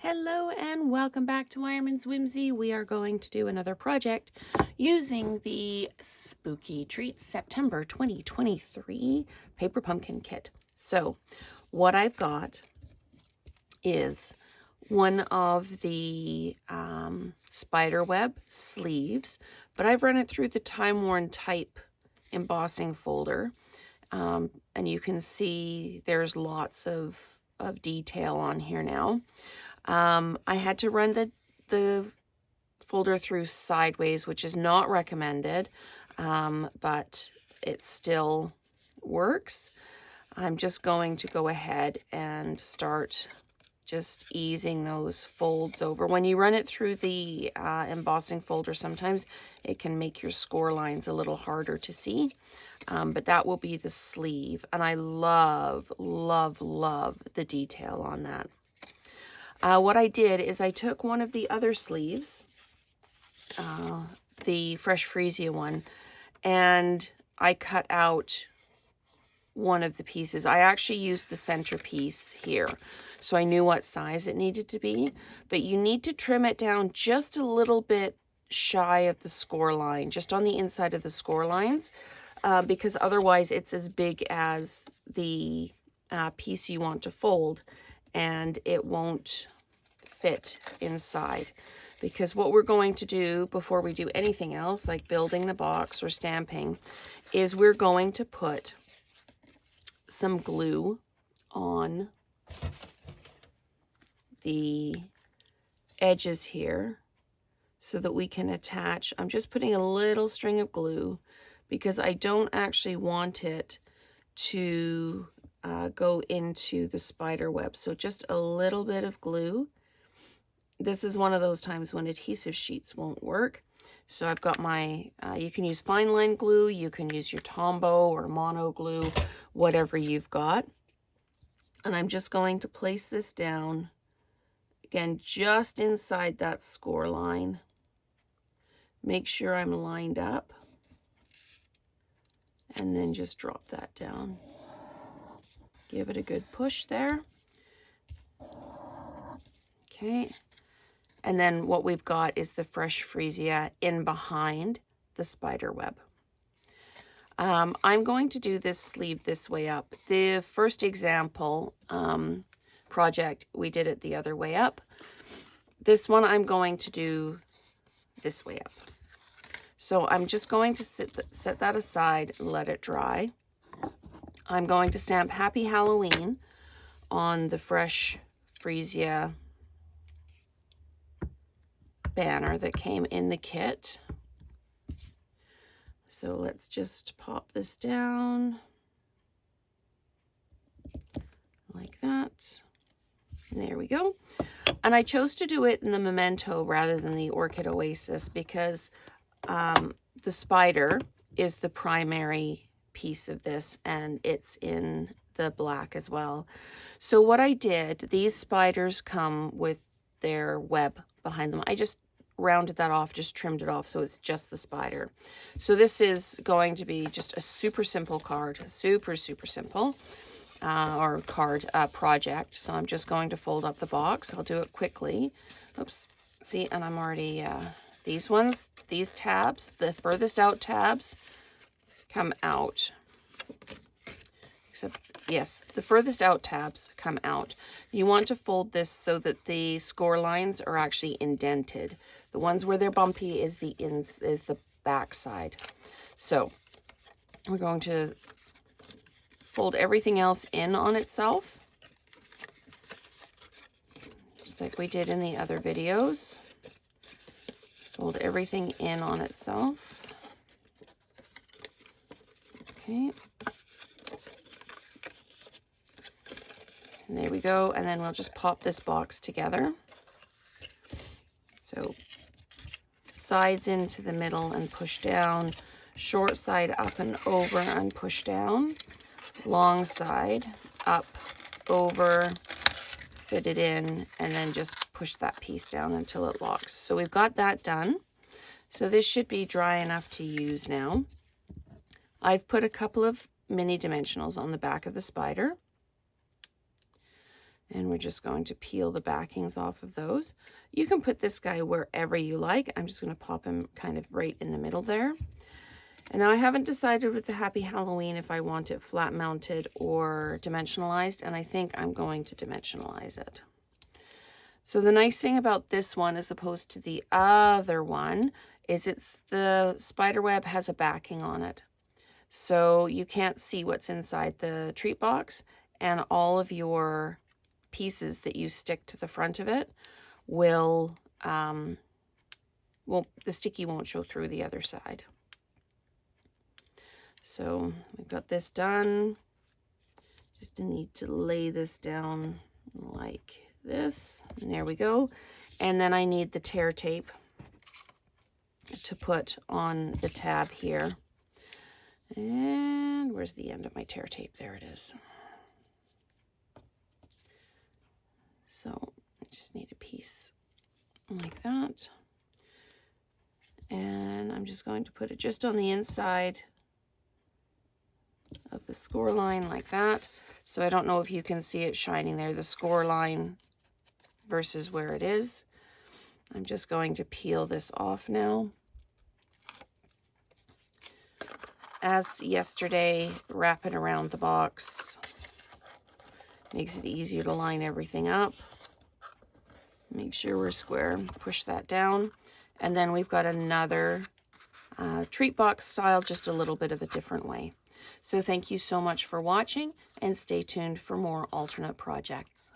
Hello and welcome back to Wireman's Whimsy. We are going to do another project using the Spooky Treats September 2023 Paper Pumpkin Kit. So what I've got is one of the spiderweb sleeves, but I've run it through the Time Worn Type embossing folder. And you can see there's lots of detail on here now. I had to run the folder through sideways, which is not recommended, but it still works. I'm just going to go ahead and start just easing those folds over. When you run it through the embossing folder, sometimes it can make your score lines a little harder to see, but that will be the sleeve. And I love, love, love the detail on that. What I did is I took one of the other sleeves, the Fresh Freesia one, and I cut out one of the pieces. I actually used the center piece here, so I knew what size it needed to be, but you need to trim it down just a little bit shy of the score line, just on the inside of the score lines, because otherwise it's as big as the piece you want to fold, and it won't fit inside. Because what we're going to do before we do anything else, like building the box or stamping, is we're going to put some glue on the edges here so that we can attach. I'm just putting a little string of glue because I don't actually want it to go into the spider web. So just a little bit of glue. This is one of those times when adhesive sheets won't work. So I've got my, you can use fine line glue, you can use your Tombow or mono glue, whatever you've got. And I'm just going to place this down, again, just inside that score line. Make sure I'm lined up. And then just drop that down. Give it a good push there. Okay. And then what we've got is the Fresh Freesia in behind the spider web. I'm going to do this sleeve this way up. The first example project, we did it the other way up. This one I'm going to do this way up. So I'm just going to set that aside and let it dry. I'm going to stamp Happy Halloween on the Fresh Freesia banner that came in the kit. So let's just pop this down like that. And there we go. And I chose to do it in the Memento rather than the Orchid Oasis because the spider is the primary piece of this, and it's in the black as well. So what I did, these spiders come with their web behind them. I just rounded that off, just trimmed it off so it's just the spider. So this is going to be just a super simple card, super simple project. So I'm just going to fold up the box. I'll do it quickly. Oops, see, and I'm already, these tabs, the furthest out tabs come out. Except, yes, the furthest out tabs come out. You want to fold this so that the score lines are actually indented. The ones where they're bumpy is the back side. So we're going to fold everything else in on itself, just like we did in the other videos. Fold everything in on itself. Okay. And there we go. And then we'll just pop this box together. So sides into the middle and push down, short side up and over and push down, long side up, over, fit it in, and then just push that piece down until it locks. So we've got that done. So this should be dry enough to use now. I've put a couple of mini dimensionals on the back of the spider. And we're just going to peel the backings off of those. You can put this guy wherever you like. I'm just going to pop him kind of right in the middle there. And now I haven't decided with the Happy Halloween if I want it flat mounted or dimensionalized, and I think I'm going to dimensionalize it. So the nice thing about this one as opposed to the other one is the spider web has a backing on it. So you can't see what's inside the treat box, and all of your pieces that you stick to the front of it will, the sticky won't show through the other side. So we've got this done. Just need to lay this down like this, and there we go. And then I need the tear tape to put on the tab here. And where's the end of my tear tape? There it is. So I just need a piece like that. And I'm just going to put it just on the inside of the score line like that. So I don't know if you can see it shining there, the score line versus where it is. I'm just going to peel this off now. As yesterday, wrap it around the box. Makes it easier to line everything up. Make sure we're square. Push that down. And then we've got another treat box style, just a little bit of a different way. So thank you so much for watching, and stay tuned for more alternate projects.